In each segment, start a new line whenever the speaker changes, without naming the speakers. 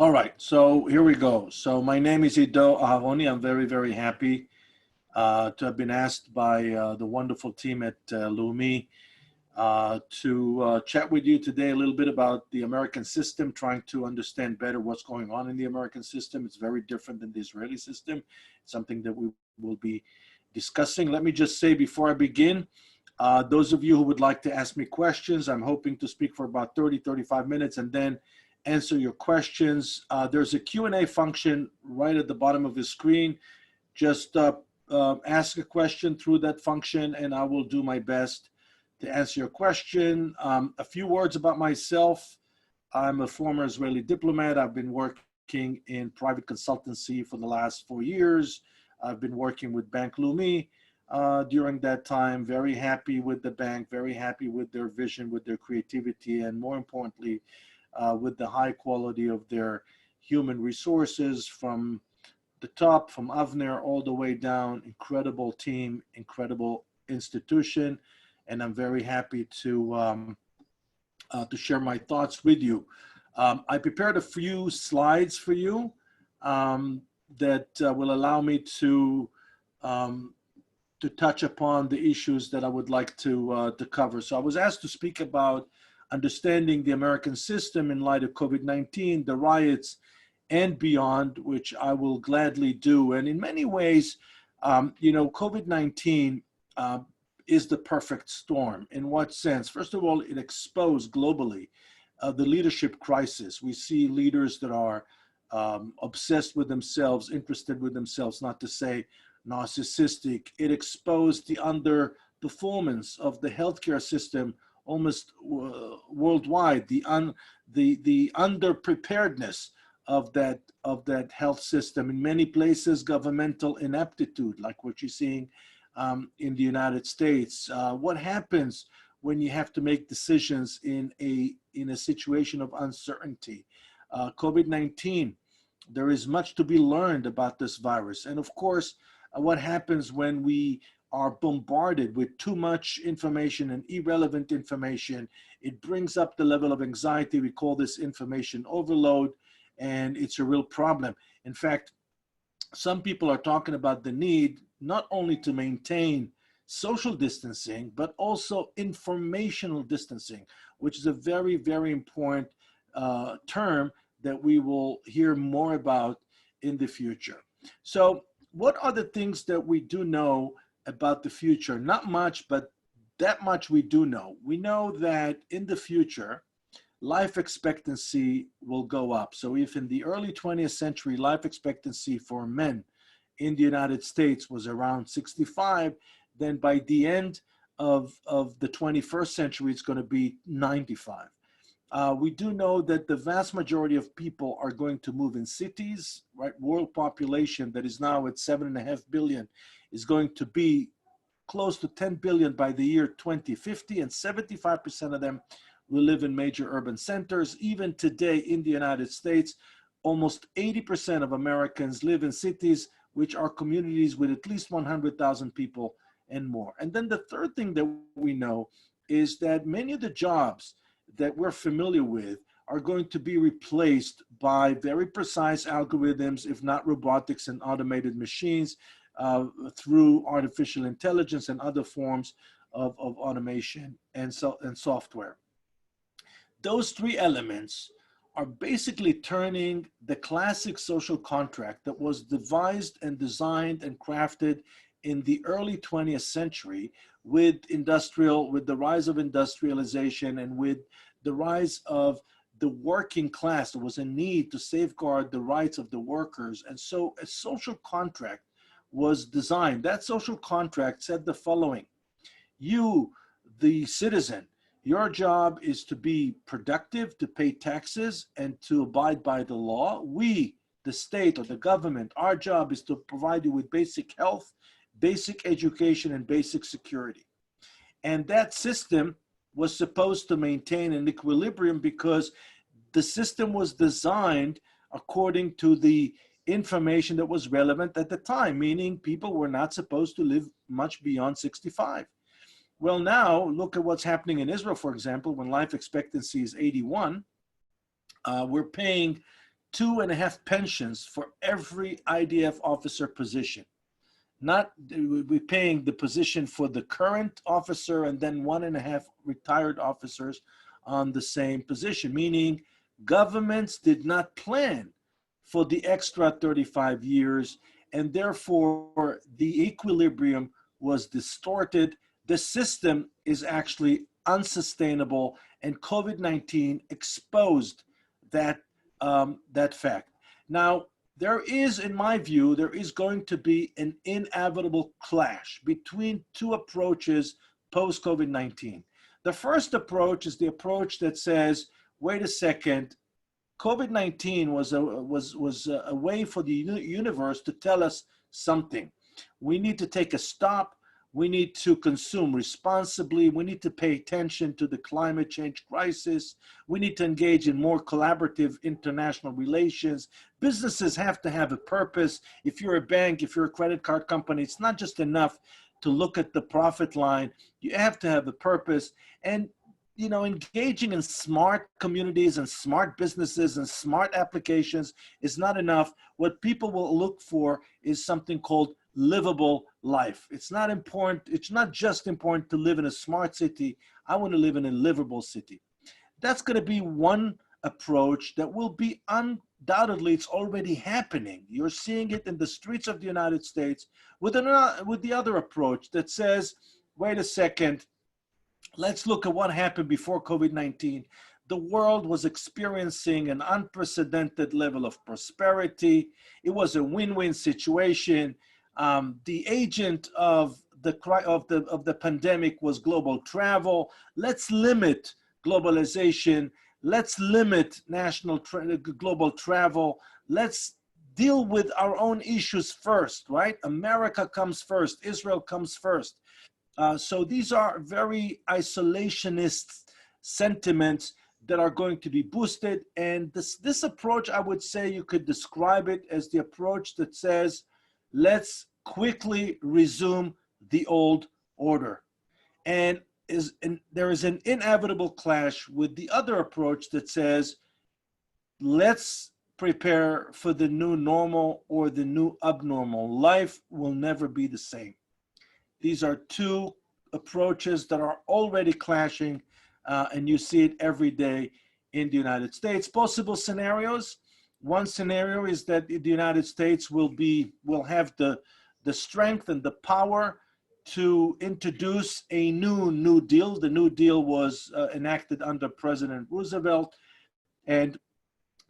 All right, so here we go. So my name is Ido Aharoni. I'm very, very happy to have been asked by the wonderful team at Leumi to chat with you today a little bit about the American system, trying to understand better what's going on in the American system. It's very different than the Israeli system, something that we will be discussing. Let me just say before I begin, those of you who would like to ask me questions, I'm hoping to speak for about 30, 35 minutes and then answer your questions. There's a Q&A function right at the bottom of the screen. Just ask a question through that function and I will do my best to answer your question. A few words about myself. I'm a former Israeli diplomat. I've been working in private consultancy for the last 4 years. I've been working with Bank Leumi during that time. Very happy with the bank, very happy with their vision, with their creativity, and more importantly, with the high quality of their human resources from the top, from Avner all the way down. Incredible team, incredible institution, and I'm very happy to share my thoughts with you. I prepared a few slides for you that will allow me to touch upon the issues that I would like to cover. So I was asked to speak about understanding the American system in light of COVID-19, the riots, and beyond, which I will gladly do. And in many ways, COVID-19 is the perfect storm. In what sense? First of all, it exposed globally the leadership crisis. We see leaders that are obsessed with themselves, interested with themselves, not to say narcissistic. It exposed the underperformance of the healthcare system almost worldwide, the underpreparedness of that health system. In many places, governmental ineptitude, like what you're seeing in the United States. What happens when you have to make decisions in a situation of uncertainty? COVID-19, there is much to be learned about this virus. And of course, what happens when we are bombarded with too much information and irrelevant information? It brings up the level of anxiety. We call this information overload, and it's a real problem. In fact, some people are talking about the need not only to maintain social distancing, but also informational distancing, which is a very, very important term that we will hear more about in the future. So what are the things that we do know about the future? Not much, but that much we do know. We know that in the future, life expectancy will go up. So if in the early 20th century, life expectancy for men in the United States was around 65, then by the end of the 21st century, it's going to be 95. We do know that the vast majority of people are going to move in cities, right? World population that is now at 7.5 billion is going to be close to 10 billion by the year 2050, and 75% of them will live in major urban centers. Even today in the United States, almost 80% of Americans live in cities, which are communities with at least 100,000 people and more. And then the third thing that we know is that many of the jobs that we're familiar with are going to be replaced by very precise algorithms, if not robotics and automated machines, through artificial intelligence and other forms of automation and software. Those three elements are basically turning the classic social contract that was devised and designed and crafted in the early 20th century with the rise of industrialization and with the rise of the working class. There was a need to safeguard the rights of the workers. And so a social contract was designed. That social contract said the following: you, the citizen, your job is to be productive, to pay taxes, and to abide by the law. We, the state or the government, our job is to provide you with basic health, basic education, and basic security. And that system was supposed to maintain an equilibrium because the system was designed according to the information that was relevant at the time, meaning people were not supposed to live much beyond 65. Well, now look at what's happening in Israel, for example, when life expectancy is 81. We're paying 2.5 pensions for every IDF officer position. Not we're paying the position for the current officer and then 1.5 retired officers on the same position, meaning governments did not plan for the extra 35 years, and therefore the equilibrium was distorted. The system is actually unsustainable, and COVID-19 exposed that, that fact. Now, there is, in my view, there is going to be an inevitable clash between two approaches post-COVID-19. The first approach is the approach that says, wait a second, COVID-19 was a way for the universe to tell us something. We need to take a stop. We need to consume responsibly. We need to pay attention to the climate change crisis. We need to engage in more collaborative international relations. Businesses have to have a purpose. If you're a bank, if you're a credit card company, it's not just enough to look at the profit line. You have to have a purpose. And you know, engaging in smart communities and smart businesses and smart applications is not enough. What people will look for is something called livable life. It's not important. It's not just important to live in a smart city. I want to live in a livable city. That's going to be one approach that will be undoubtedly, it's already happening. You're seeing it in the streets of the United States with the other approach that says, wait a second, let's look at what happened before COVID-19. The world was experiencing an unprecedented level of prosperity. It was a win-win situation. The agent of the pandemic was global travel. Let's limit globalization. Let's limit global travel. Let's deal with our own issues first, right? America comes first. Israel comes first. So these are very isolationist sentiments that are going to be boosted. And this approach, I would say you could describe it as the approach that says, let's quickly resume the old order. And there is an inevitable clash with the other approach that says, let's prepare for the new normal or the new abnormal. Life will never be the same. These are two approaches that are already clashing, and you see it every day in the United States. Possible scenarios. One scenario is that the United States will have the strength and the power to introduce a new deal. The New Deal was enacted under President Roosevelt, and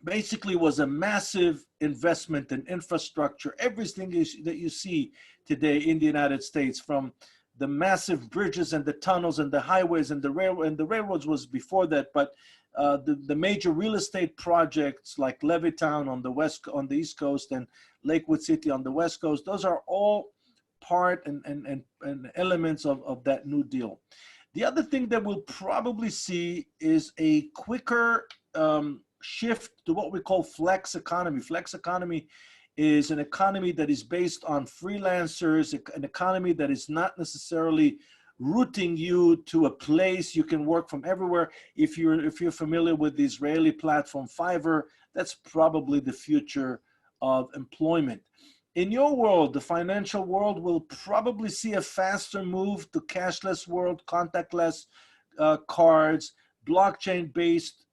basically was a massive investment in infrastructure. Everything that you see today in the United States, from the massive bridges and the tunnels and the highways and the railroads was before that, but the major real estate projects like Levittown on the East Coast and Lakewood City on the West Coast, those are all part and elements of that New Deal. The other thing that we'll probably see is a quicker shift to what we call flex economy. Flex economy is an economy that is based on freelancers, an economy that is not necessarily routing you to a place. You can work from everywhere. If you're familiar with the Israeli platform Fiverr, that's probably the future of employment. In your world, the financial world will probably see a faster move to cashless world, contactless cards, blockchain-based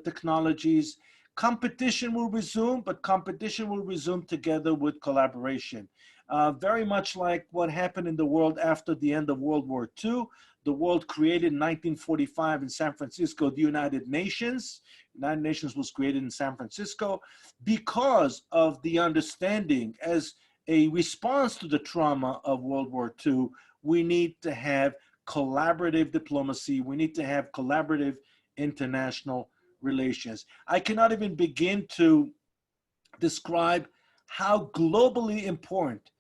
technologies. Competition will resume, but competition will resume together with collaboration. Very much like what happened in the world after the end of World War II. The world created in 1945 in San Francisco, the United Nations. United Nations was created in San Francisco because of the understanding, as a response to the trauma of World War II, we need to have collaborative diplomacy. We need to have collaborative international relations. I cannot even begin to describe how globally important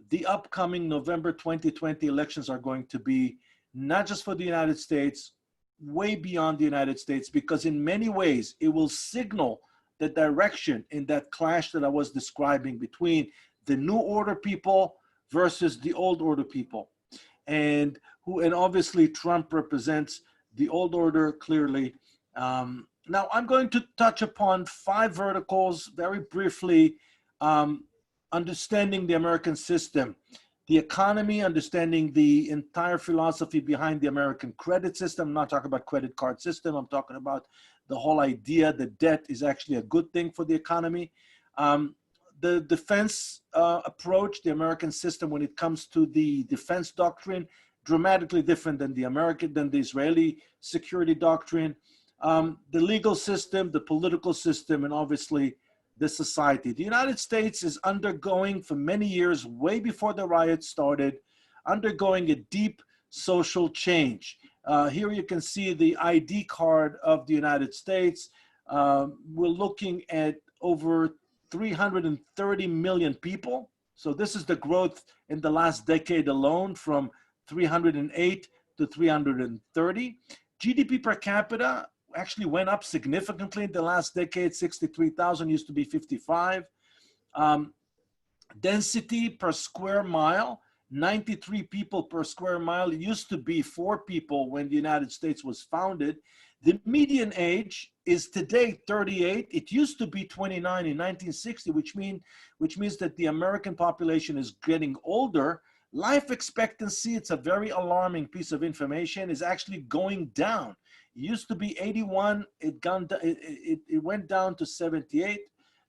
the upcoming November 2020 elections are going to be, not just for the United States, way beyond the United States, because in many ways it will signal the direction in that clash that I was describing between the new order people versus the old order people. And obviously Trump represents the old order clearly. Now, I'm going to touch upon 5 verticals very briefly. Understanding the American system, the economy, understanding the entire philosophy behind the American credit system. I'm not talking about credit card system. I'm talking about the whole idea that debt is actually a good thing for the economy. The defense approach, the American system when it comes to the defense doctrine, dramatically different than the Israeli security doctrine. The legal system, the political system, and obviously the society. The United States is undergoing for many years, way before the riots started, undergoing a deep social change. Here you can see the ID card of the United States. We're looking at over 330 million people. So this is the growth in the last decade alone from 308 to 330. GDP per capita actually went up significantly in the last decade. 63,000 used to be 55. Density per square mile, 93 people per square mile. It used to be 4 people when the United States was founded. The median age is today 38. It used to be 29 in 1960, which means that the American population is getting older. Life expectancy, it's a very alarming piece of information, is actually going down. It used to be 81, it went down to 78.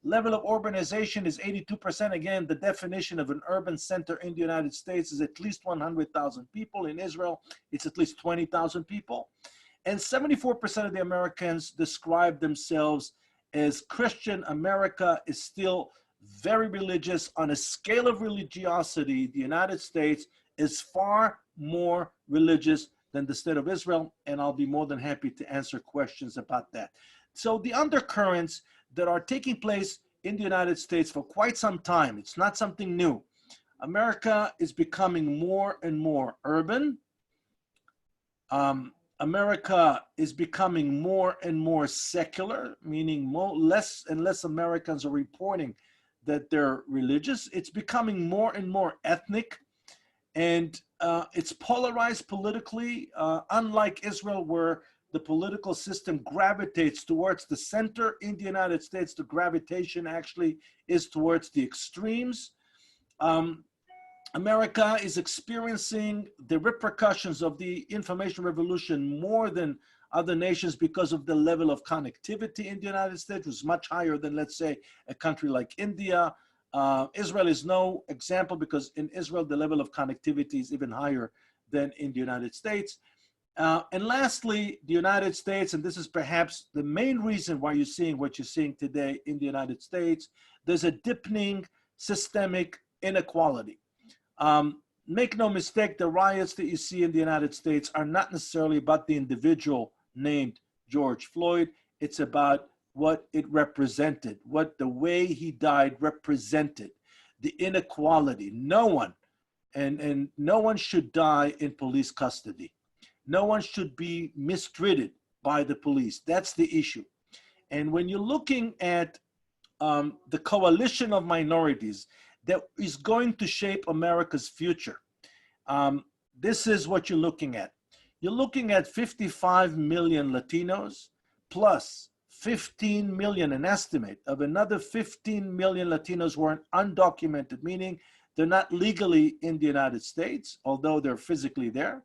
Level of urbanization is 82%. Again, the definition of an urban center in the United States is at least 100,000 people. In Israel, it's at least 20,000 people. And 74% of the Americans describe themselves as Christian. America is still very religious. On a scale of religiosity, the United States is far more religious than the state of Israel, and I'll be more than happy to answer questions about that. So the undercurrents that are taking place in the United States for quite some time, it's not something new. America is becoming more and more urban. America is becoming more and more secular, meaning less and less Americans are reporting that they're religious. It's becoming more and more ethnic, and it's polarized politically, unlike Israel, where the political system gravitates towards the center. In the United States, the gravitation actually is towards the extremes. America is experiencing the repercussions of the information revolution more than other nations because of the level of connectivity in the United States, which is much higher than, let's say, a country like India. Israel is no example because in Israel, the level of connectivity is even higher than in the United States. And lastly, the United States, and this is perhaps the main reason why you're seeing what you're seeing today in the United States, there's a deepening systemic inequality. Make no mistake, the riots that you see in the United States are not necessarily about the individual named George Floyd. It's about what it represented, what the way he died represented, the inequality. No one, and no one should die in police custody. No one should be mistreated by the police. That's the issue. And when you're looking at the coalition of minorities that is going to shape America's future, this is what you're looking at. You're looking at 55 million Latinos plus 15 million, an estimate of another 15 million Latinos who are undocumented, meaning they're not legally in the United States, although they're physically there.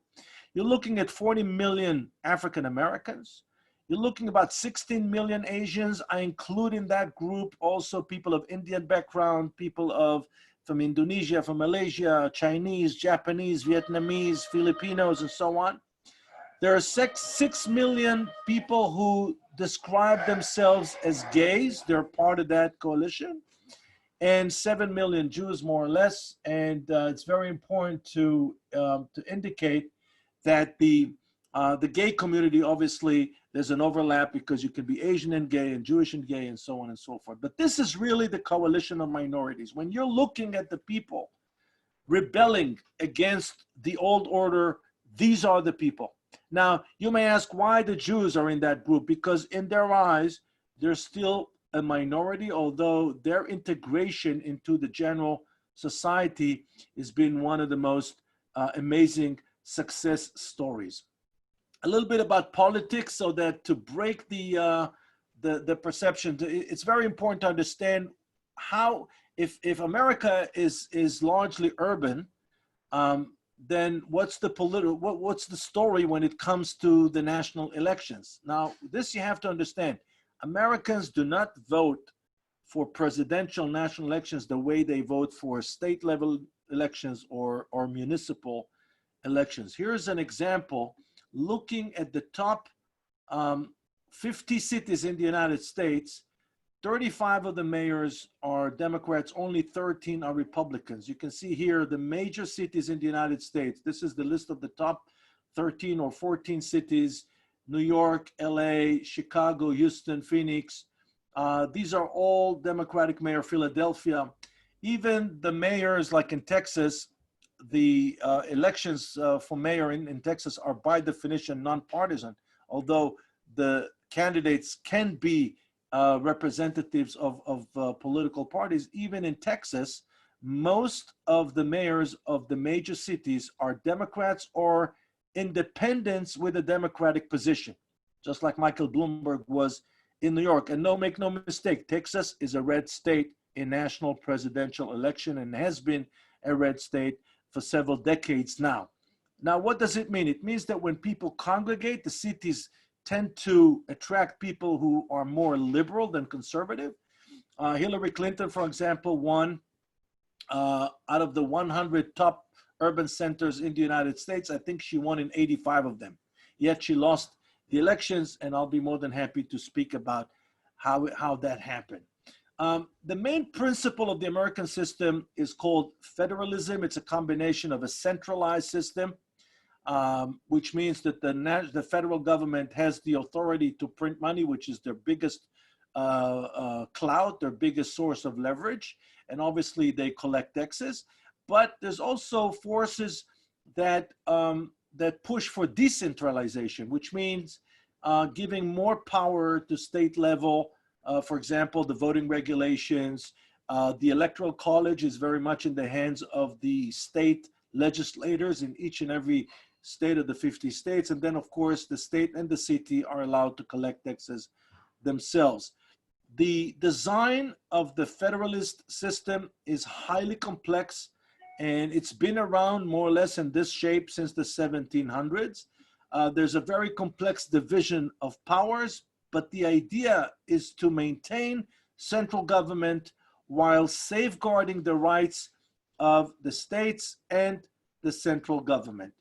You're looking at 40 million African Americans. You're looking about 16 million Asians. I include in that group also people of Indian background, people from Indonesia, from Malaysia, Chinese, Japanese, Vietnamese, Filipinos, and so on. There are 6 million people who describe themselves as gays. They're part of that coalition. And 7 million Jews, more or less. And it's very important to indicate that the gay community, obviously, there's an overlap because you can be Asian and gay and Jewish and gay and so on and so forth. But this is really the coalition of minorities. When you're looking at the people rebelling against the old order, these are the people. Now, you may ask why the Jews are in that group, because in their eyes, they're still a minority, although their integration into the general society has been one of the most amazing success stories. A little bit about politics, so that to break the the perception. It's very important to understand how, if America is largely urban, then what's the story when it comes to the national elections? Now, this you have to understand. Americans do not vote for presidential national elections the way they vote for state level elections or municipal elections. Here's an example looking at the top 50 cities in the United States. 35 of the mayors are Democrats, only 13 are Republicans. You can see here the major cities in the United States. This is the list of the top 13 or 14 cities: New York, LA, Chicago, Houston, Phoenix. These are all Democratic mayor. Philadelphia. Even the mayors, like in Texas, the elections for mayor in Texas are by definition nonpartisan, although the candidates can be representatives of political parties. Even in Texas, most of the mayors of the major cities are Democrats or independents with a Democratic position, just like Michael Bloomberg was in New York. And make no mistake, Texas is a red state in national presidential election and has been a red state for several decades now. Now, what does it mean? It means that when people congregate, the cities tend to attract people who are more liberal than conservative. Hillary Clinton, for example, won out of the 100 top urban centers in the United States. I think she won in 85 of them. Yet she lost the elections, and I'll be more than happy to speak about how that happened. The main principle of the American system is called federalism. It's a combination of a centralized system, which means that the federal government has the authority to print money, which is their biggest clout, their biggest source of leverage. And obviously they collect taxes. But there's also forces that, that push for decentralization, which means giving more power to state level. For example, the voting regulations, the electoral college is very much in the hands of the state legislators in each and every state of the 50 states. And then, of course, the state and the city are allowed to collect taxes themselves. The design of the federalist system is highly complex, and it's been around more or less in this shape since the 1700s. There's a very complex division of powers, but the idea is to maintain central government while safeguarding the rights of the states and the central government.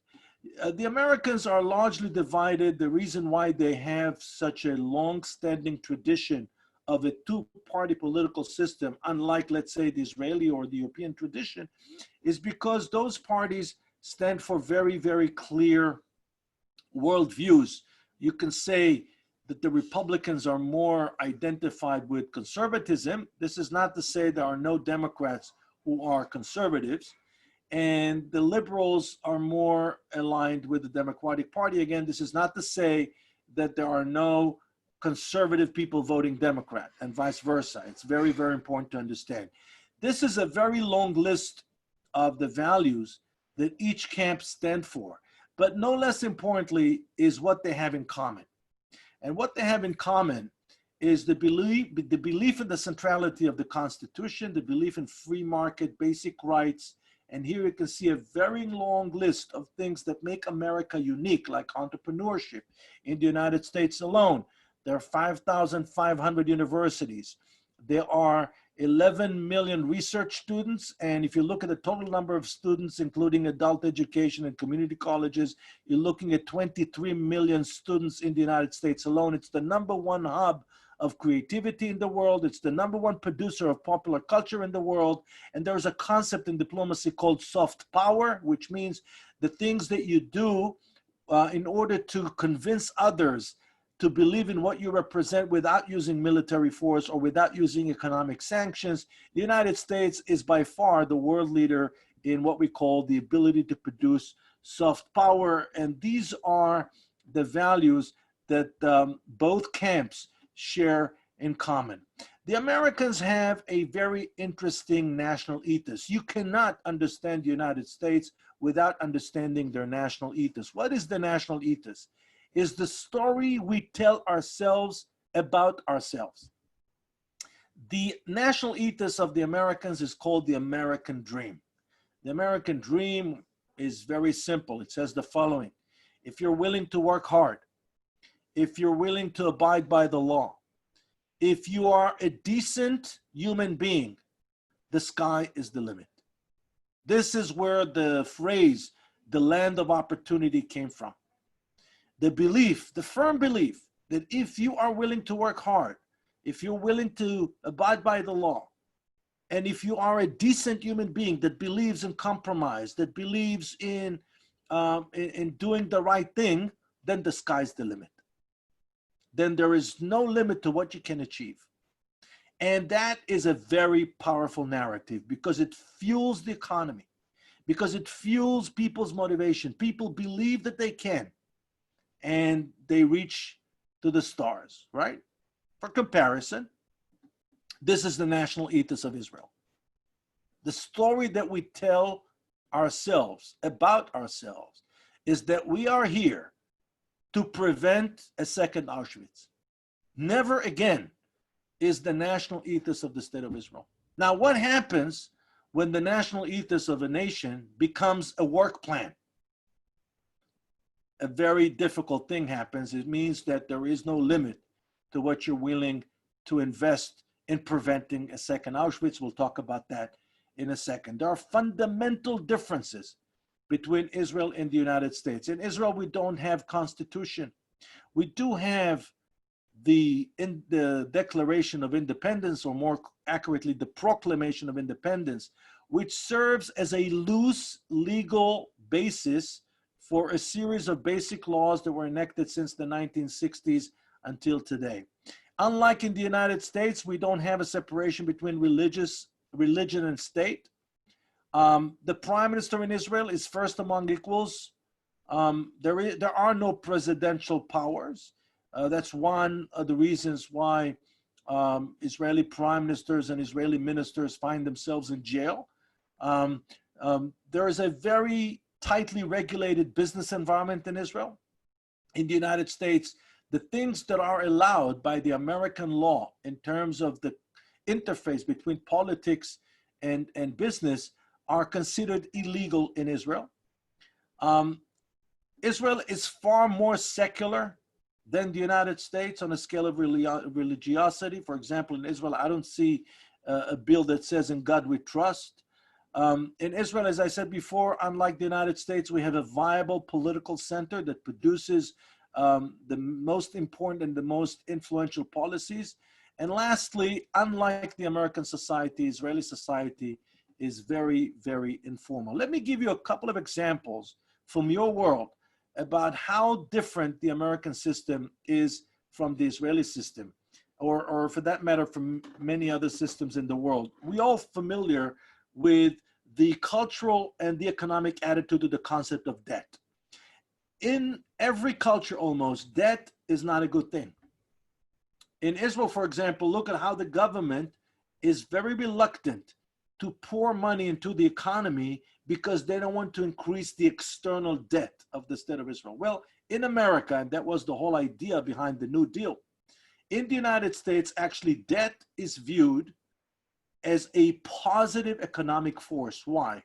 The Americans are largely divided. The reason why they have such a long-standing tradition of a two-party political system, unlike, let's say, the Israeli or the European tradition, is because those parties stand for very, very clear worldviews. You can say that the Republicans are more identified with conservatism. This is not to say there are no Democrats who are conservatives, and the liberals are more aligned with the Democratic Party. Again, this is not to say that there are no conservative people voting Democrat and vice versa. It's very, very important to understand. This is a very long list of the values that each camp stand for, but no less importantly is what they have in common. And what they have in common is the belief in the centrality of the Constitution, the belief in free market, basic rights. And here you can see a very long list of things that make America unique, like entrepreneurship. In the United States alone, there are 5,500 universities. There are 11 million research students. And if you look at the total number of students, including adult education and community colleges, you're looking at 23 million students in the United States alone. It's the #1 hub of creativity in the world. It's the #1 producer of popular culture in the world. And there's a concept in diplomacy called soft power, which means the things that you do in order to convince others to believe in what you represent without using military force or without using economic sanctions. The United States is by far the world leader in what we call the ability to produce soft power. And these are the values that both camps share in common. The Americans have a very interesting national ethos. You cannot understand the United States without understanding their national ethos. What is the national ethos? Is the story we tell ourselves about ourselves. The national ethos of the Americans is called the American dream. The American dream is very simple. It says the following: if you're willing to work hard, if you're willing to abide by the law, if you are a decent human being, the sky is the limit. This is where the phrase, the land of opportunity, came from. The belief, the firm belief, that if you are willing to work hard, if you're willing to abide by the law, and if you are a decent human being that believes in compromise, that believes in doing the right thing, then the sky's the limit. Then there is no limit to what you can achieve. And that is a very powerful narrative because it fuels the economy, because it fuels people's motivation. People believe that they can, and they reach to the stars, right? For comparison, this is the national ethos of Israel. The story that we tell ourselves about ourselves is that we are here to prevent a second Auschwitz. Never again is the national ethos of the state of Israel. Now, what happens when the national ethos of a nation becomes a work plan? A very difficult thing happens. It means that there is no limit to what you're willing to invest in preventing a second Auschwitz. We'll talk about that in a second. There are fundamental differences between Israel and the United States. In Israel, we don't have constitution. We do have the Declaration of Independence, or more accurately, the Proclamation of Independence, which serves as a loose legal basis for a series of basic laws that were enacted since the 1960s until today. Unlike in the United States, we don't have a separation between religion and state. The prime minister in Israel is first among equals. There are no presidential powers. That's one of the reasons why Israeli prime ministers and Israeli ministers find themselves in jail. There is a very tightly regulated business environment in Israel. In the United States, the things that are allowed by the American law in terms of the interface between politics and business are considered illegal in Israel. Israel is far more secular than the United States on a scale of religiosity. For example, in Israel, I don't see a bill that says, "In God we trust." In Israel, as I said before, unlike the United States, we have a viable political center that produces the most important and the most influential policies. And lastly, unlike the American society, Israeli society is very, very informal. Let me give you a couple of examples from your world about how different the American system is from the Israeli system, or for that matter, from many other systems in the world. We all familiar with the cultural and the economic attitude to the concept of debt. In every culture almost, debt is not a good thing. In Israel, for example, look at how the government is very reluctant to pour money into the economy because they don't want to increase the external debt of the state of Israel. Well, in America, and that was the whole idea behind the New Deal, in the United States, actually debt is viewed as a positive economic force. Why?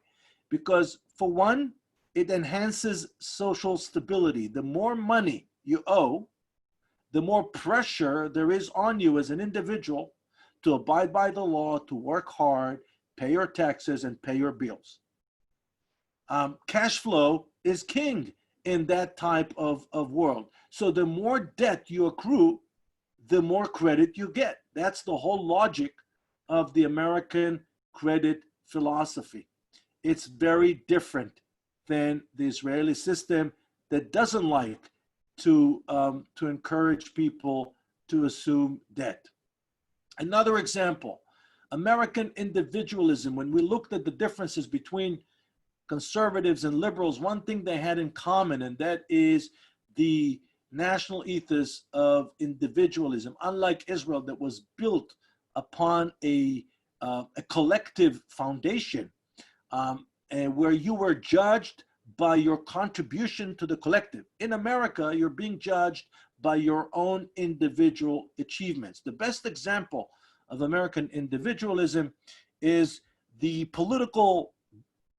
Because for one, it enhances social stability. The more money you owe, the more pressure there is on you as an individual to abide by the law, to work hard, pay your taxes, and pay your bills. Cash flow is king in that type of world. So the more debt you accrue, the more credit you get. That's the whole logic of the American credit philosophy. It's very different than the Israeli system that doesn't like to encourage people to assume debt. Another example, American individualism. When we looked at the differences between conservatives and liberals, one thing they had in common, and that is the national ethos of individualism. Unlike Israel, that was built upon a collective foundation, and where you were judged by your contribution to the collective. In America, you're being judged by your own individual achievements. The best example of American individualism is the political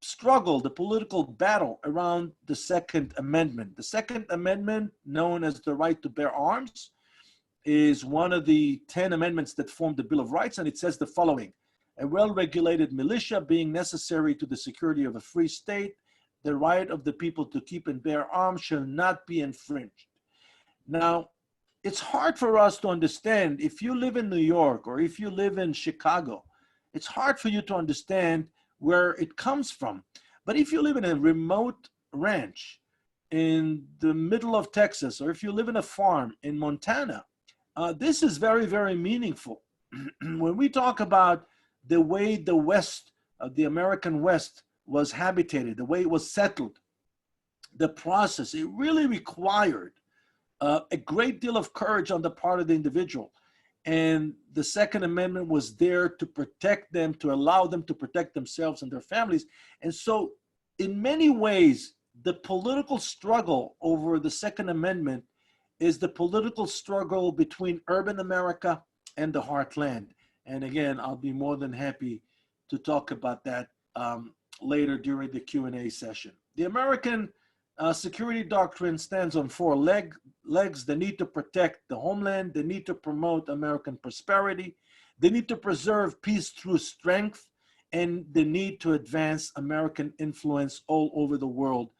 struggle, the political battle around the Second Amendment. The Second Amendment, known as the right to bear arms, is one of the 10 amendments that form the Bill of Rights, and it says the following: a well-regulated militia being necessary to the security of a free state, the right of the people to keep and bear arms shall not be infringed. Now, it's hard for us to understand. If you live in New York or if you live in Chicago, it's hard for you to understand where it comes from. But if you live in a remote ranch in the middle of Texas, or if you live in a farm in Montana, this is very, very meaningful. When we talk about the way the West, the American West, was habitated, the way it was settled, the process, it really required a great deal of courage on the part of the individual. And the Second Amendment was there to protect them, to allow them to protect themselves and their families. And so in many ways, the political struggle over the Second Amendment is the political struggle between urban America and the heartland. And again, I'll be more than happy to talk about that later during the Q&A session. The American security doctrine stands on four legs: the need to protect the homeland, the need to promote American prosperity, the need to preserve peace through strength, and the need to advance American influence all over the world.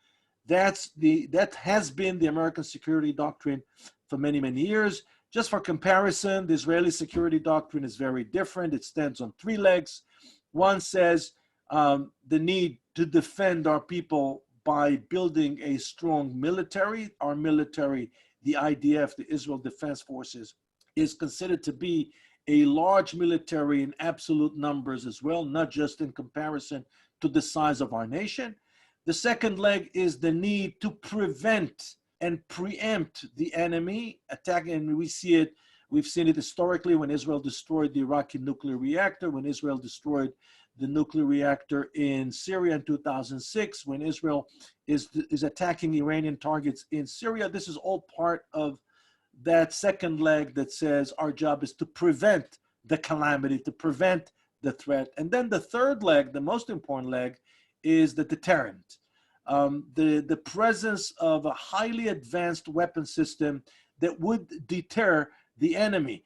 That has been the American security doctrine for many, many years. Just for comparison, the Israeli security doctrine is very different. It stands on three legs. One says the need to defend our people by building a strong military. Our military, the IDF, the Israel Defense Forces, is considered to be a large military in absolute numbers as well, not just in comparison to the size of our nation. The second leg is the need to prevent and preempt the enemy attacking, and we've seen it historically when Israel destroyed the Iraqi nuclear reactor, when Israel destroyed the nuclear reactor in Syria in 2006, when Israel is attacking Iranian targets in Syria. This is all part of that second leg that says our job is to prevent the calamity, to prevent the threat. And then the third leg, the most important leg, is the deterrent. The presence of a highly advanced weapon system that would deter the enemy.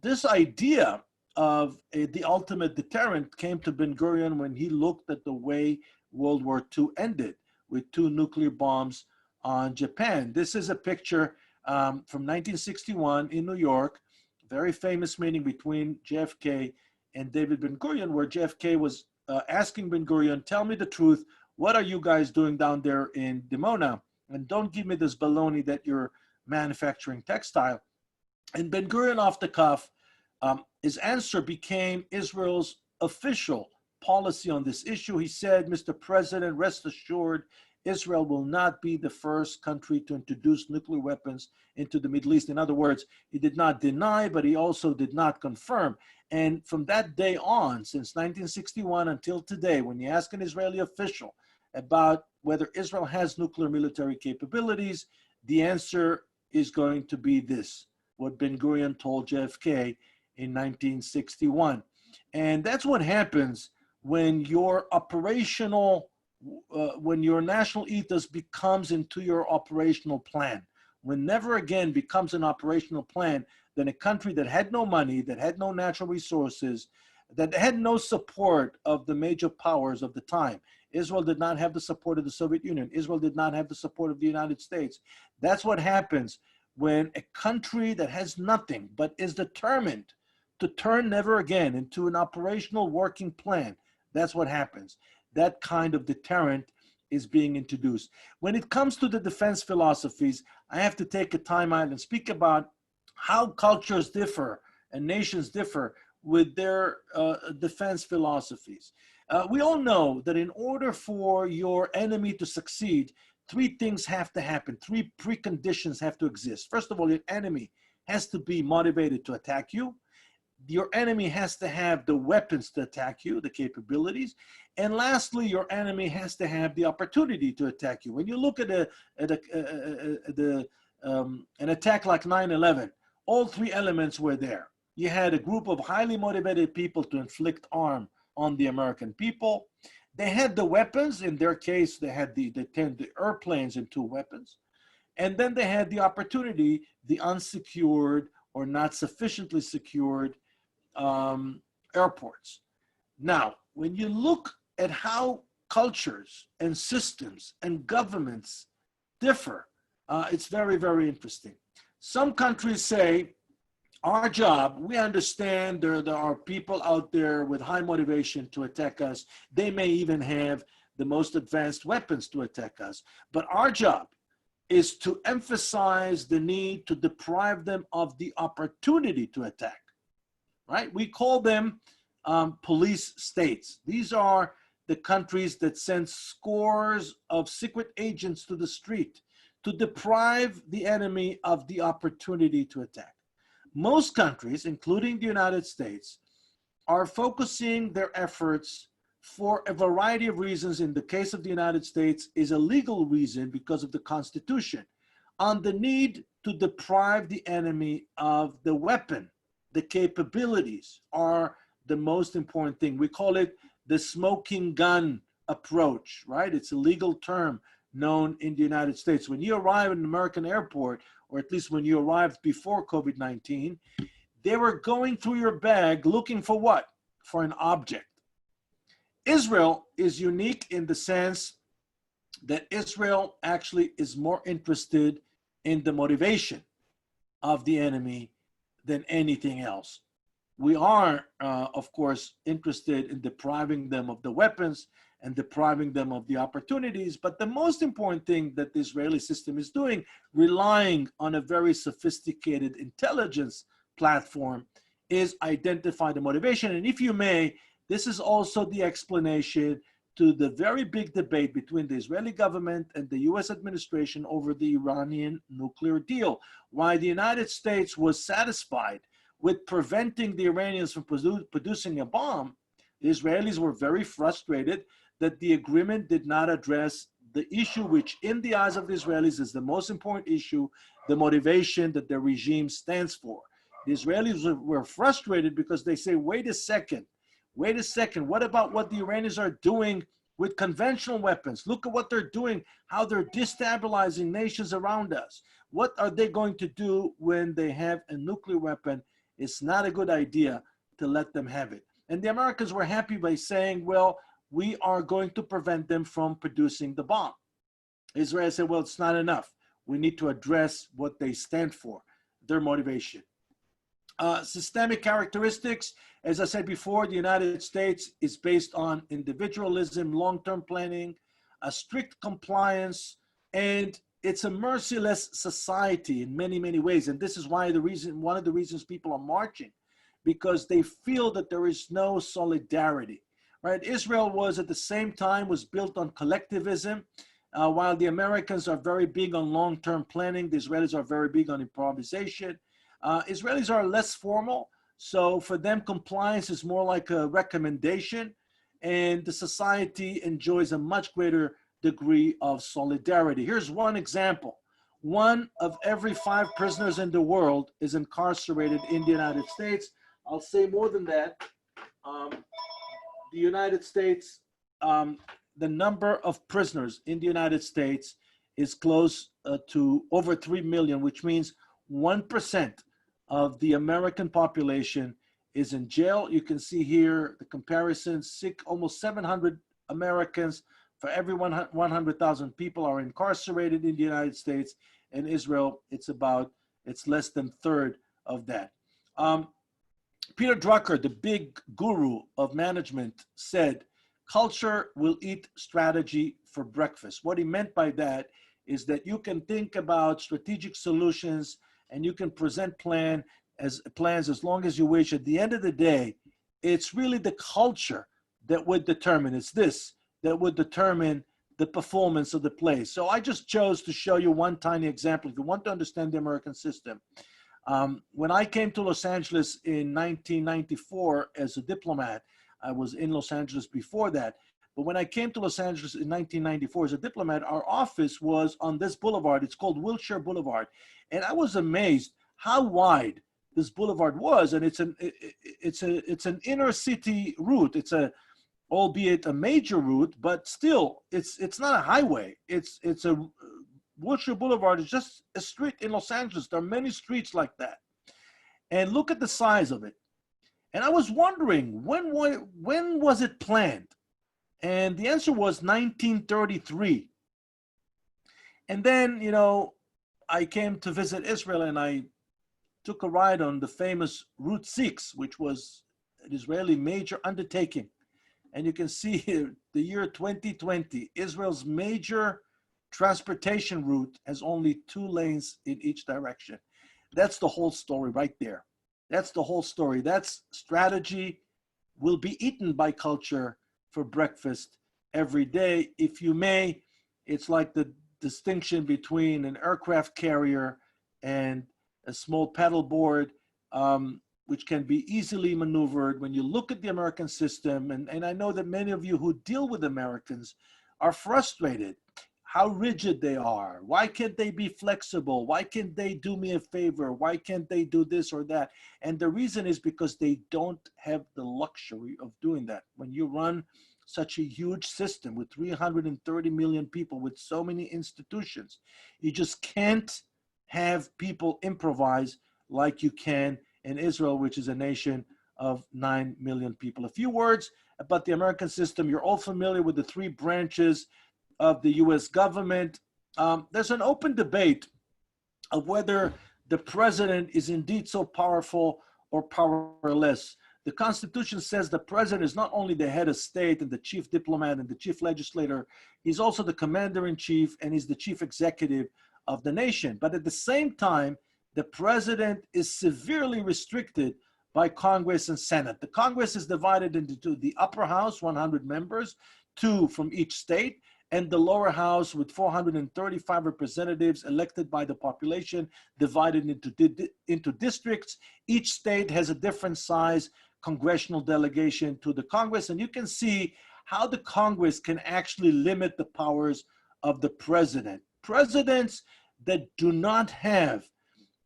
This idea of the ultimate deterrent came to Ben-Gurion when he looked at the way World War II ended, with 2 nuclear bombs on Japan. This is a picture from 1961 in New York, a very famous meeting between JFK and David Ben-Gurion, where JFK was asking Ben-Gurion, tell me the truth, what are you guys doing down there in Dimona? And don't give me this baloney that you're manufacturing textile. And Ben-Gurion, off the cuff, his answer became Israel's official policy on this issue. He said, Mr. President, rest assured, Israel will not be the first country to introduce nuclear weapons into the Middle East. In other words, he did not deny, but he also did not confirm. And from that day on, since 1961 until today, when you ask an Israeli official about whether Israel has nuclear military capabilities, the answer is going to be this, what Ben-Gurion told JFK in 1961. And that's what happens when your operational, when your national ethos becomes into your operational plan. When never again becomes an operational plan, then a country that had no money, that had no natural resources, that had no support of the major powers of the time. Israel did not have the support of the Soviet Union. Israel did not have the support of the United States. That's what happens when a country that has nothing but is determined to turn never again into an operational working plan. That's what happens. That kind of deterrent is being introduced. When it comes to the defense philosophies, I have to take a time out and speak about how cultures differ and nations differ with their defense philosophies. We all know that in order for your enemy to succeed, 3 things have to happen. 3 preconditions have to exist. First of all, your enemy has to be motivated to attack you. Your enemy has to have the weapons to attack you, the capabilities. And lastly, your enemy has to have the opportunity to attack you. When you look at the an attack like 9/11, all three elements were there. You had a group of highly motivated people to inflict harm on the American people. They had the weapons. In their case, they had the airplanes and two weapons. And then they had the opportunity, the unsecured or not sufficiently secured airports. Now, when you look at how cultures and systems and governments differ, it's very, very interesting. Some countries say, our job, we understand there are people out there with high motivation to attack us. They may even have the most advanced weapons to attack us. But our job is to emphasize the need to deprive them of the opportunity to attack, right? We call them police states. These are the countries that send scores of secret agents to the street to deprive the enemy of the opportunity to attack. Most countries, including the United States, are focusing their efforts for a variety of reasons. In the case of the United States, is a legal reason because of the Constitution, on the need to deprive the enemy of the weapon. The capabilities are the most important thing. We call it the smoking gun approach, right? It's a legal term known in the United States. When you arrive at an American airport, or at least when you arrived before COVID-19, they were going through your bag looking for what? For an object. Israel is unique in the sense that Israel actually is more interested in the motivation of the enemy than anything else. We are, of course, interested in depriving them of the weapons and depriving them of the opportunities. But the most important thing that the Israeli system is doing, relying on a very sophisticated intelligence platform, is identify the motivation. And if you may, this is also the explanation to the very big debate between the Israeli government and the US administration over the Iranian nuclear deal. Why the United States was satisfied with preventing the Iranians from producing a bomb, the Israelis were very frustrated that the agreement did not address the issue which in the eyes of the Israelis is the most important issue, the motivation that the regime stands for. The Israelis were frustrated because they say, wait a second, what about what the Iranians are doing with conventional weapons? Look at what they're doing, how they're destabilizing nations around us. What are they going to do when they have a nuclear weapon? It's not a good idea to let them have it. And the Americans were happy by saying, well, we are going to prevent them from producing the bomb. Israel said, well, it's not enough. We need to address what they stand for, their motivation. Systemic characteristics, as I said before, the United States is based on individualism, long-term planning, a strict compliance, and it's a merciless society in many, many ways. And this is why one of the reasons people are marching, because they feel that there is no solidarity, right? Israel was at the same time was built on collectivism, while the Americans are very big on long-term planning. The Israelis are very big on improvisation. Israelis are less formal, so for them compliance is more like a recommendation, and the society enjoys a much greater degree of solidarity. Here's one example. 1 of every 5 prisoners in the world is incarcerated in the United States. I'll say more than that. The United States, the number of prisoners in the United States is close to over 3 million, which means 1% of the American population is in jail. You can see here the comparison, almost 700 Americans for every 100,000 people are incarcerated in the United States. In Israel, it's less than a third of that. Peter Drucker, the big guru of management, said, culture will eat strategy for breakfast. What he meant by that is that you can think about strategic solutions and you can present plans as long as you wish. At the end of the day, it's really the culture that would determine, that would determine the performance of the place. So I just chose to show you one tiny example. If you want to understand the American system, when I came to Los Angeles in 1994 as a diplomat, I was in Los Angeles before that, But when I came to Los Angeles in 1994 as a diplomat, our office was on this boulevard. It's called Wilshire Boulevard. And I was amazed how wide this boulevard was. And it's an inner city route. It's a, albeit a major route, but still it's not a highway. It's a, Wilshire Boulevard is just a street in Los Angeles. There are many streets like that. And look at the size of it. And I was wondering, when was it planned? And the answer was 1933. And then, you know, I came to visit Israel and I took a ride on the famous Route 6, which was an Israeli major undertaking. And you can see here, the year 2020, Israel's major transportation route has only 2 lanes in each direction. That's the whole story right there. That's the whole story. That's strategy will be eaten by culture for breakfast every day. If you may, it's like the distinction between an aircraft carrier and a small paddleboard, which can be easily maneuvered. When you look at the American system, and I know that many of you who deal with Americans are frustrated how rigid they are. Why can't they be flexible? Why can't they do me a favor? Why can't they do this or that? And the reason is because they don't have the luxury of doing that. When you run such a huge system with 330 million people, with so many institutions, you just can't have people improvise like you can in Israel, which is a nation of 9 million people. A few words about the American system. You're all familiar with the 3 branches of the US government. There's an open debate of whether the president is indeed so powerful or powerless. The Constitution says the president is not only the head of state and the chief diplomat and the chief legislator, he's also the commander-in-chief and he's the chief executive of the nation. But at the same time, the president is severely restricted by Congress and Senate. The Congress is divided into the upper house, 100 members, 2 from each state, and the lower house with 435 representatives elected by the population, divided into districts. Each state has a different size congressional delegation to the Congress, and you can see how the Congress can actually limit the powers of the president. Presidents that do not have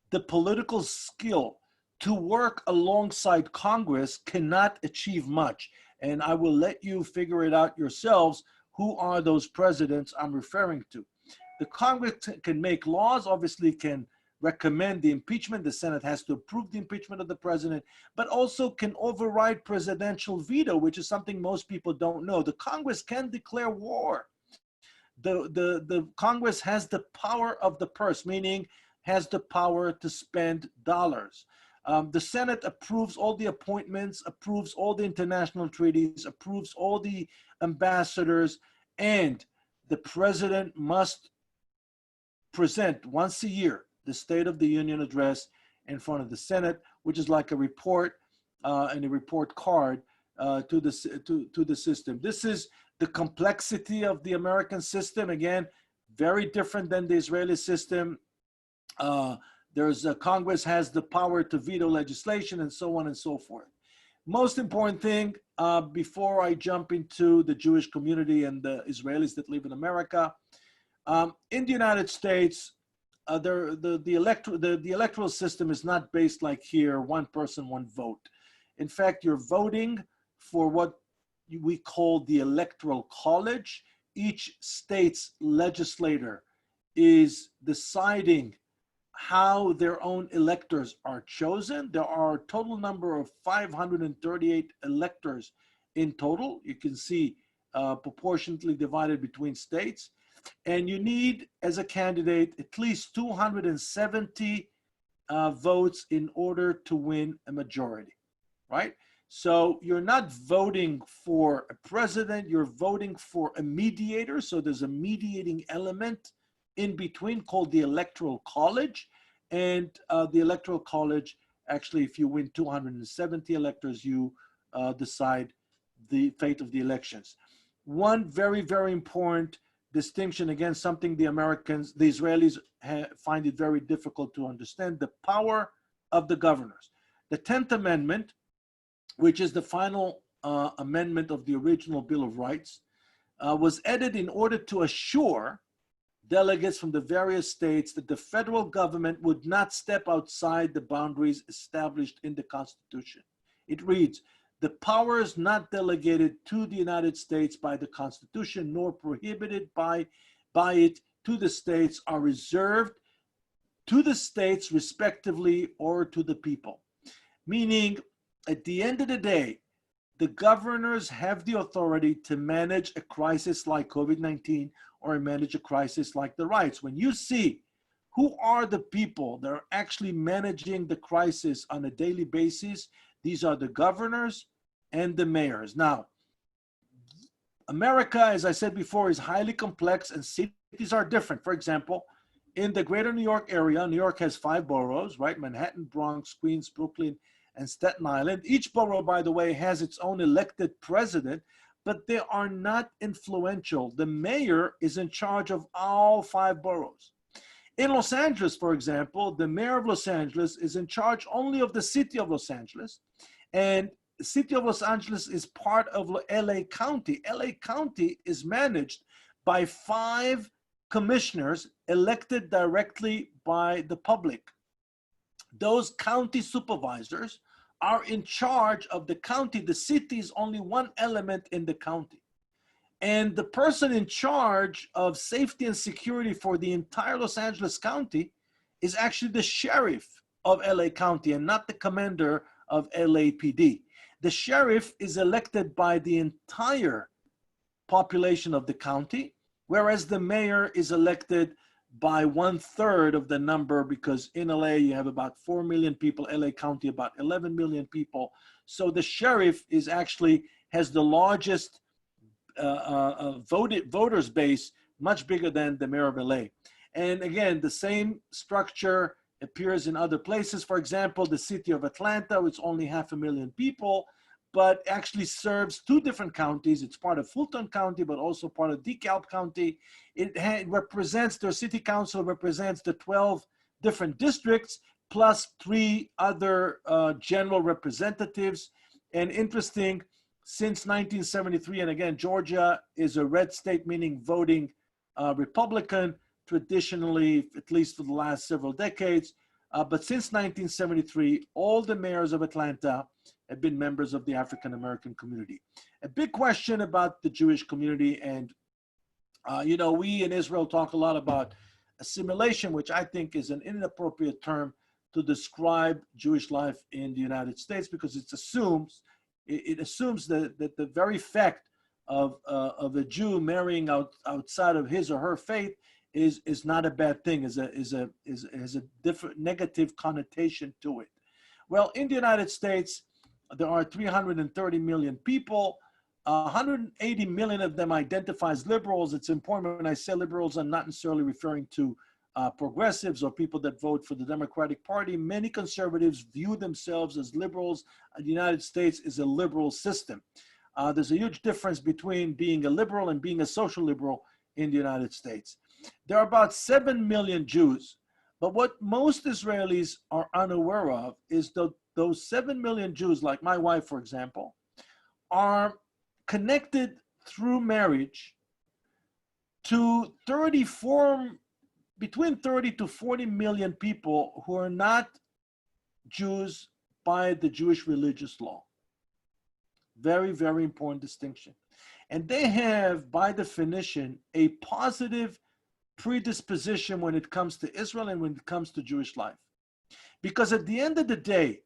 the political skill to work alongside Congress cannot achieve much. And I will let you figure it out yourselves. Who are those presidents I'm referring to? The Congress can make laws, obviously can recommend the impeachment. The Senate has to approve the impeachment of the president, but also can override presidential veto, which is something most people don't know. The Congress can declare war. The Congress has the power of the purse, meaning has the power to spend dollars. The Senate approves all the appointments, approves all the international treaties, approves all the ambassadors, and the president must present once a year the State of the Union address in front of the Senate, which is like a report and a report card to the system. This is the complexity of the American system. Again, very different than the Israeli system. Congress has the power to veto legislation and so on and so forth. Most important thing, before I jump into the Jewish community and the Israelis that live in America, in the United States, the electoral system is not based like here, one person, one vote. In fact, you're voting for what we call the Electoral College. Each state's legislator is deciding how their own electors are chosen. There are a total number of 538 electors in total. You can see proportionately divided between states. And you need, as a candidate, at least 270 votes in order to win a majority, right? So you're not voting for a president, you're voting for a mediator. So there's a mediating element in between called the Electoral College. And the Electoral College, actually, if you win 270 electors, you decide the fate of the elections. One very, very important distinction, again, something the Israelis find it very difficult to understand, the power of the governors. The 10th Amendment, which is the final amendment of the original Bill of Rights, was added in order to assure delegates from the various states that the federal government would not step outside the boundaries established in the Constitution. It reads, the powers not delegated to the United States by the Constitution nor prohibited by it to the states are reserved to the states respectively or to the people. Meaning, at the end of the day, the governors have the authority to manage a crisis like COVID-19 or manage a crisis like the riots. When you see who are the people that are actually managing the crisis on a daily basis, these are the governors and the mayors. Now, America, as I said before, is highly complex and cities are different. For example, in the greater New York area, New York has 5 boroughs, right? Manhattan, Bronx, Queens, Brooklyn, and Staten Island. Each borough, by the way, has its own elected president, but they are not influential. The mayor is in charge of all 5 boroughs. In Los Angeles, for example, the mayor of Los Angeles is in charge only of the city of Los Angeles, and the city of Los Angeles is part of LA County. LA County is managed by 5 commissioners elected directly by the public. Those county supervisors are in charge of the county. The city is only one element in the county. And the person in charge of safety and security for the entire Los Angeles County is actually the sheriff of LA County and not the commander of LAPD. The sheriff is elected by the entire population of the county, whereas the mayor is elected by 1/3 of the number, because in LA you have about 4 million people, LA County about 11 million people. So the sheriff is actually has the largest voters base, much bigger than the mayor of LA. And again, the same structure appears in other places. For example, the city of Atlanta, which is only 500,000 people, but actually serves 2 different counties. It's part of Fulton County, but also part of DeKalb County. It represents, their city council represents the 12 different districts, plus 3 other general representatives. And interesting, since 1973, and again, Georgia is a red state, meaning voting Republican, traditionally, at least for the last several decades. But since 1973, all the mayors of Atlanta have been members of the African American community. A big question about the Jewish community, and you know, we in Israel talk a lot about assimilation, which I think is an inappropriate term to describe Jewish life in the United States, because it assumes that the very fact of a Jew marrying outside of his or her faith is not a bad thing, is a different negative connotation to it. Well, in the United States, there are 330 million people. 180 million of them identify as liberals. It's important when I say liberals, I'm not necessarily referring to progressives or people that vote for the Democratic Party. Many conservatives view themselves as liberals. The United States is a liberal system. There's a huge difference between being a liberal and being a social liberal in the United States. There are about 7 million Jews, but what most Israelis are unaware of is that those 7 million Jews, like my wife, for example, are connected through marriage to between 30 to 40 million people who are not Jews by the Jewish religious law. Very, very important distinction. And they have, by definition, a positive predisposition when it comes to Israel and when it comes to Jewish life. Because at the end of the day,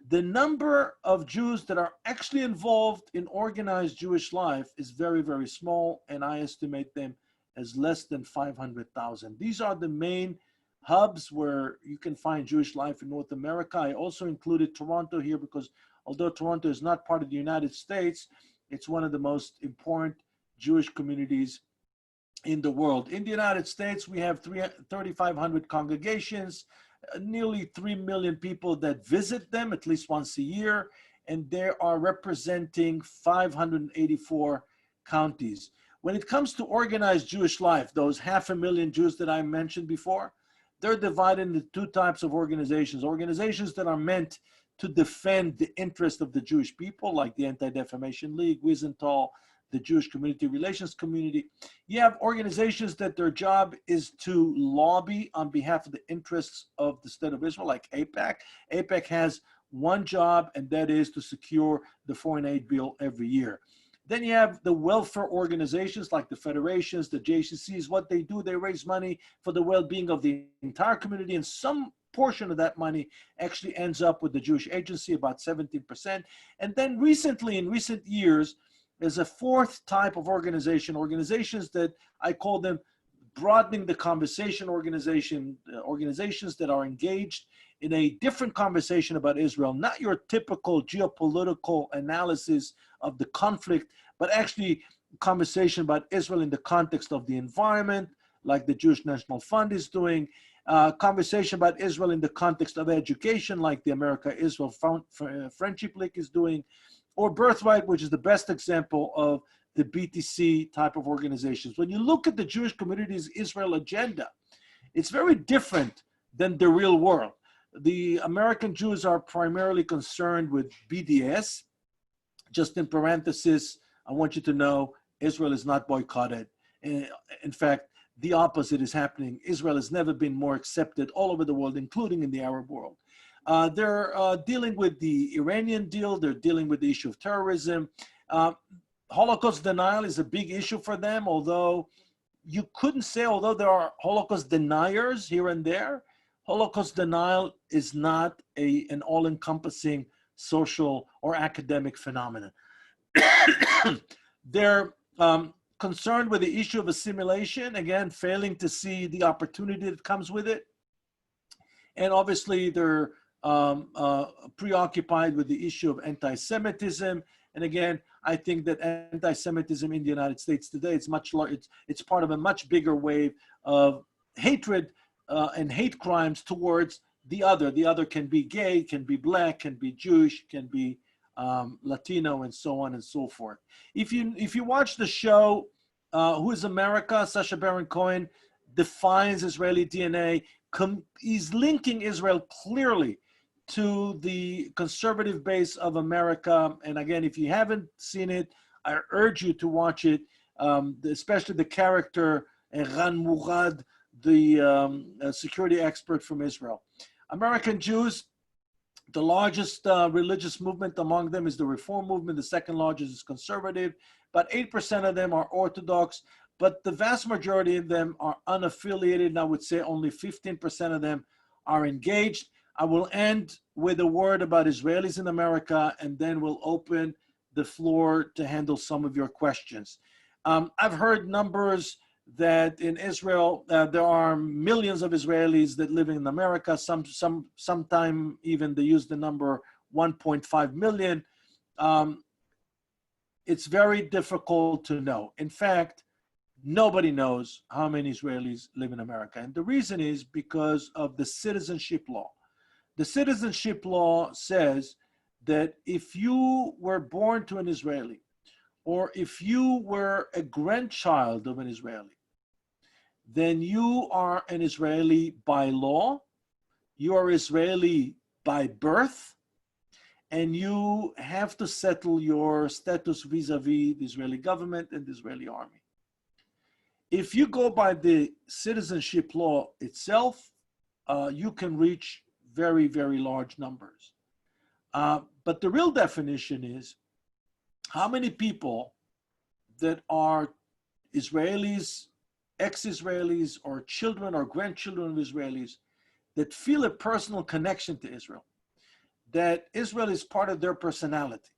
the number of Jews that are actually involved in organized Jewish life is very, very small, and I estimate them as less than 500,000. These are the main hubs where you can find Jewish life in North America. I also included Toronto here because although Toronto is not part of the United States, it's one of the most important Jewish communities in the world. In the United States, we have 3,500 congregations, nearly 3 million people that visit them at least once a year, and they are representing 584 counties. When it comes to organized Jewish life, those 500,000 Jews that I mentioned before, they're divided into 2 types of organizations. Organizations that are meant to defend the interest of the Jewish people, like the Anti-Defamation League, Wiesenthal, the Jewish Community Relations Community. You have organizations that their job is to lobby on behalf of the interests of the State of Israel, like AIPAC. AIPAC has one job, and that is to secure the foreign aid bill every year. Then you have the welfare organizations like the federations, the JCCs. What they do, they raise money for the well-being of the entire community, and some portion of that money actually ends up with the Jewish Agency, about 17%. And then recently, in recent years, there's a fourth type of organizations that I call them broadening the conversation organizations that are engaged in a different conversation about Israel, not your typical geopolitical analysis of the conflict, but actually conversation about Israel in the context of the environment, like the Jewish National Fund is doing, conversation about Israel in the context of education, like the America-Israel Friendship League is doing, or Birthright, which is the best example of the BTC type of organizations. When you look at the Jewish community's Israel agenda, it's very different than the real world. The American Jews are primarily concerned with BDS. Just in parenthesis, I want you to know Israel is not boycotted. In fact, the opposite is happening. Israel has never been more accepted all over the world, including in the Arab world. They're dealing with the Iranian deal. They're dealing with the issue of terrorism. Holocaust denial is a big issue for them, although you couldn't say, although there are Holocaust deniers here and there, Holocaust denial is not an all-encompassing social or academic phenomenon. They're concerned with the issue of assimilation, again, failing to see the opportunity that comes with it. And obviously, they're preoccupied with the issue of anti-Semitism. And again, I think that anti-Semitism in the United States today, it's part of a much bigger wave of hatred and hate crimes towards the other. The other can be gay, can be black, can be Jewish, can be Latino, and so on and so forth. If you watch the show, Who is America? Sacha Baron Cohen defines Israeli DNA. He's linking Israel clearly to the conservative base of America. And again, if you haven't seen it, I urge you to watch it, especially the character Ran Murad, the security expert from Israel. American Jews, the largest religious movement among them is the Reform movement. The second largest is conservative. About 8% of them are Orthodox, but the vast majority of them are unaffiliated. And I would say only 15% of them are engaged. I will end with a word about Israelis in America, and then we'll open the floor to handle some of your questions. I've heard numbers that in Israel, there are millions of Israelis that live in America. Sometime even they use the number 1.5 million. It's very difficult to know. In fact, nobody knows how many Israelis live in America. And the reason is because of the citizenship law. The citizenship law says that if you were born to an Israeli, or if you were a grandchild of an Israeli, then you are an Israeli by law, you are Israeli by birth, and you have to settle your status vis-a-vis the Israeli government and the Israeli army. If you go by the citizenship law itself, you can reach very, very large numbers. But the real definition is how many people that are Israelis, ex-Israelis, or children or grandchildren of Israelis that feel a personal connection to Israel, that Israel is part of their personality,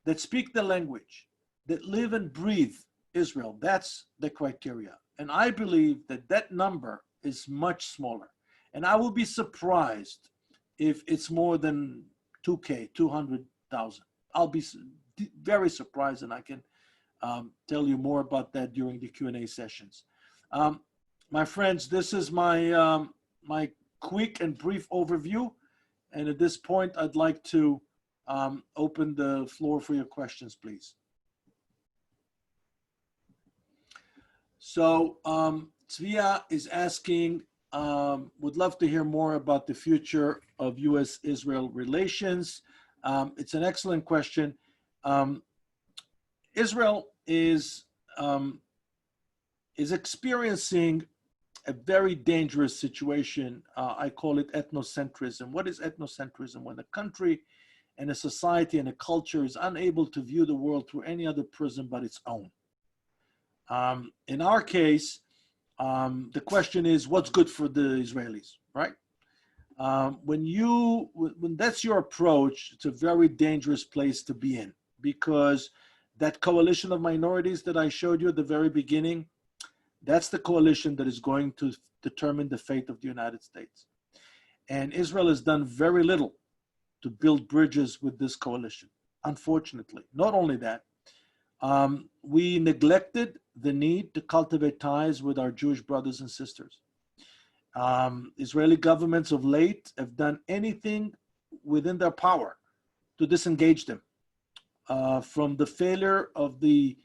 that speak the language, that live and breathe Israel. That's the criteria. And I believe that that number is much smaller. And I will be surprised if it's more than 2K, 200,000. I'll be very surprised, and I can tell you more about that during the Q&A sessions. My friends, this is my, my quick and brief overview. And at this point, I'd like to open the floor for your questions, please. So Tzvia is asking, would love to hear more about the future of U.S.-Israel relations. It's an excellent question. Israel is um, is experiencing a very dangerous situation. I call it ethnocentrism. What is ethnocentrism? When a country and a society and a culture is unable to view the world through any other prism but its own. In our case, the question is, what's good for the Israelis, right? When that's your approach, it's a very dangerous place to be in, because that coalition of minorities that I showed you at the very beginning, that's the coalition that is going to determine the fate of the United States. And Israel has done very little to build bridges with this coalition, unfortunately. Not only that, we neglected the need to cultivate ties with our Jewish brothers and sisters. Israeli governments of late have done anything within their power to disengage them from the failure of the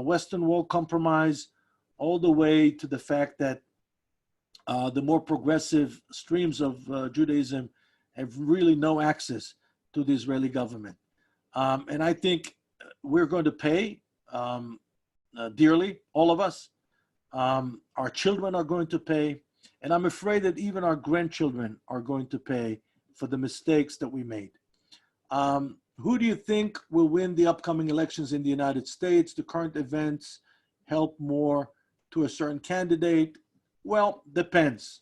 Western Wall compromise, all the way to the fact that the more progressive streams of Judaism have really no access to the Israeli government. And I think we're going to pay dearly, all of us. Our children are going to pay. And I'm afraid that even our grandchildren are going to pay for the mistakes that we made. Who do you think will win the upcoming elections in the United States? The current events help more to a certain candidate? Well, depends.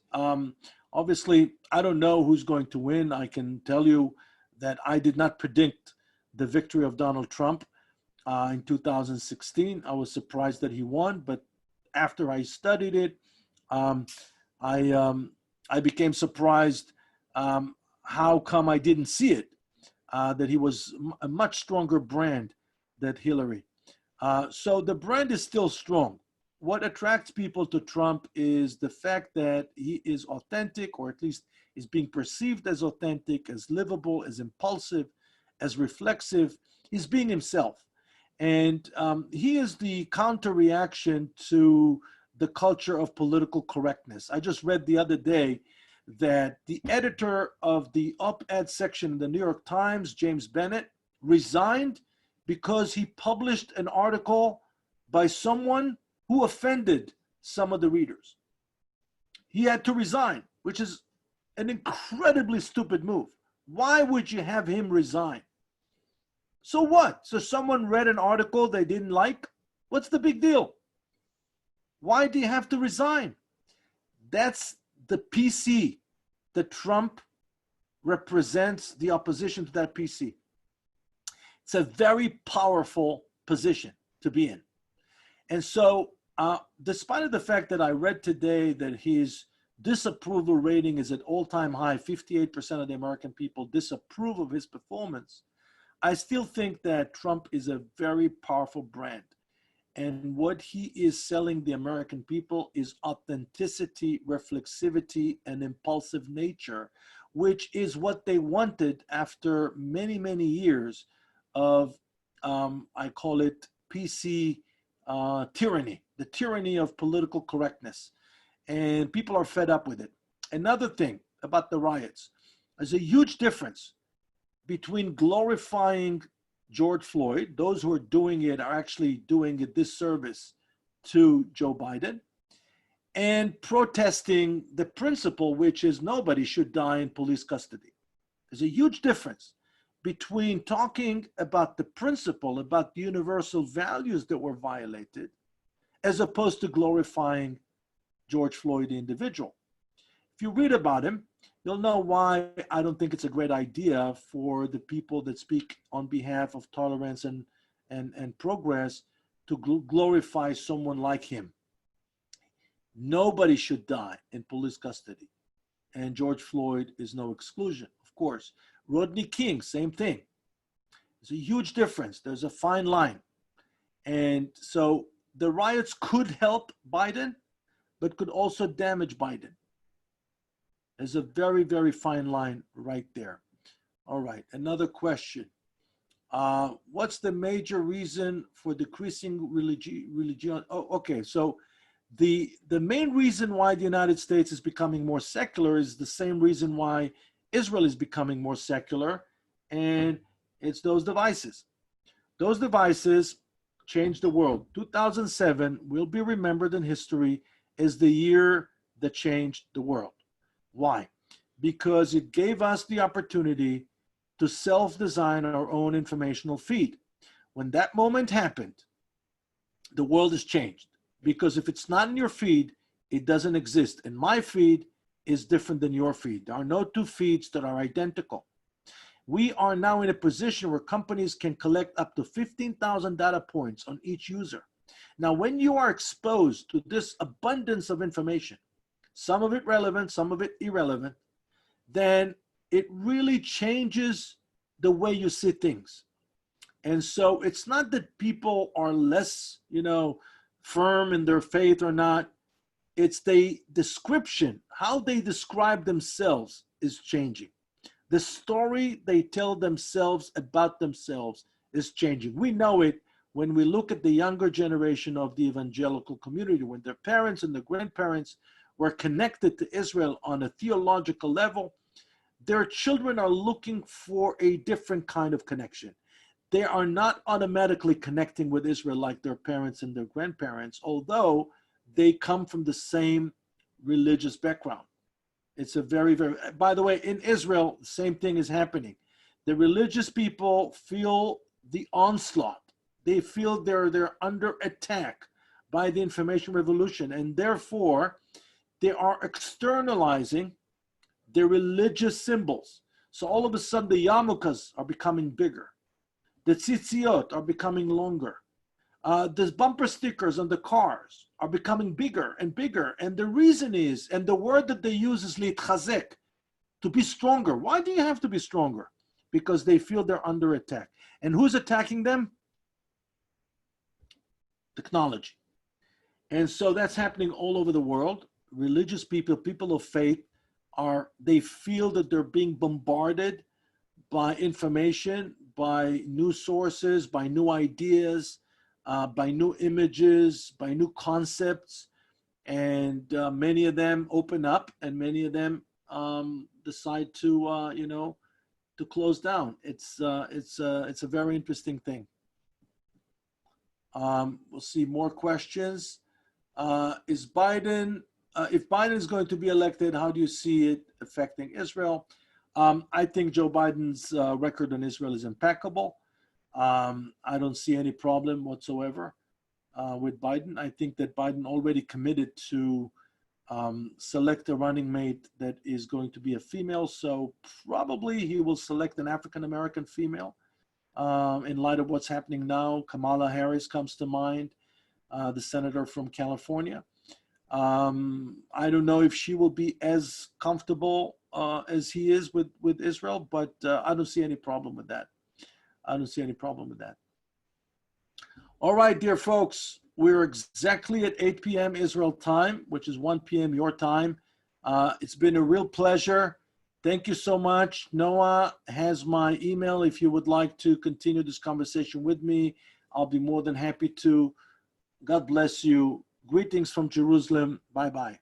Obviously, I don't know who's going to win. I can tell you that I did not predict the victory of Donald Trump in 2016. I was surprised that he won, but after I studied it, I became surprised how come I didn't see it, that he was a much stronger brand than Hillary. So the brand is still strong. What attracts people to Trump is the fact that he is authentic, or at least is being perceived as authentic, as livable, as impulsive, as reflexive. He's being himself. And he is the counter reaction to the culture of political correctness. I just read the other day that the editor of the op-ed section in the New York Times, James Bennett, resigned because he published an article by someone who offended some of the readers. He had to resign, which is an incredibly stupid move. Why would you have him resign? So what? So someone read an article they didn't like? What's the big deal? Why do you have to resign? That's the PC. The Trump represents the opposition to that PC. It's a very powerful position to be in. And so, despite of the fact that I read today that his disapproval rating is at all-time high, 58% of the American people disapprove of his performance, I still think that Trump is a very powerful brand. And what he is selling the American people is authenticity, reflexivity, and impulsive nature, which is what they wanted after many, many years of, I call it PC tyranny, the tyranny of political correctness. And people are fed up with it. Another thing about the riots, there's a huge difference between glorifying George Floyd. Those who are doing it are actually doing a disservice to Joe Biden, and protesting the principle, which is nobody should die in police custody. There's a huge difference between talking about the principle, about the universal values that were violated, as opposed to glorifying George Floyd, the individual. If you read about him, you'll know why I don't think it's a great idea for the people that speak on behalf of tolerance and progress to glorify someone like him. Nobody should die in police custody. And George Floyd is no exclusion, of course. Rodney King, same thing. There's a huge difference. There's a fine line. And so the riots could help Biden, but could also damage Biden. There's a very, very fine line right there. All right, another question. What's the major reason for decreasing religion? Oh, okay, so the main reason why the United States is becoming more secular is the same reason why Israel is becoming more secular, and it's those devices. Those devices changed the world. 2007 will be remembered in history as the year that changed the world. Why? Because it gave us the opportunity to self-design our own informational feed. When that moment happened, the world has changed. Because if it's not in your feed, it doesn't exist. And my feed is different than your feed. There are no two feeds that are identical. We are now in a position where companies can collect up to 15,000 data points on each user. Now, when you are exposed to this abundance of information, some of it relevant, some of it irrelevant, then it really changes the way you see things. And so it's not that people are less, firm in their faith or not. It's the description, how they describe themselves is changing. The story they tell themselves about themselves is changing. We know it when we look at the younger generation of the evangelical community, when their parents and their grandparents were connected to Israel on a theological level, their children are looking for a different kind of connection. They are not automatically connecting with Israel like their parents and their grandparents, although they come from the same religious background. It's a very, very, by the way, in Israel, the same thing is happening. The religious people feel the onslaught. They feel they're under attack by the information revolution, and therefore they are externalizing their religious symbols. So all of a sudden the yarmulkes are becoming bigger. The tzitziot are becoming longer. The bumper stickers on the cars are becoming bigger and bigger. And the reason is, and the word that they use is litchazek, to be stronger. Why do you have to be stronger? Because they feel they're under attack. And who's attacking them? Technology. And so that's happening all over the world. Religious people, people of faith, they feel that they're being bombarded by information, by new sources, by new ideas, by new images, by new concepts, and many of them open up, and many of them decide to, to close down. It's a very interesting thing. We'll see more questions. Is Biden? If Biden is going to be elected, how do you see it affecting Israel? I think Joe Biden's record on Israel is impeccable. I don't see any problem whatsoever with Biden. I think that Biden already committed to select a running mate that is going to be a female. So probably he will select an African-American female. In light of what's happening now, Kamala Harris comes to mind, the senator from California. I don't know if she will be as comfortable as he is with Israel, but I don't see any problem with that. I don't see any problem with that. All right, dear folks, we're exactly at 8 p.m. Israel time, which is 1 p.m. your time. It's been a real pleasure. Thank you so much. Noah has my email. If you would like to continue this conversation with me, I'll be more than happy to. God bless you. Greetings from Jerusalem. Bye-bye.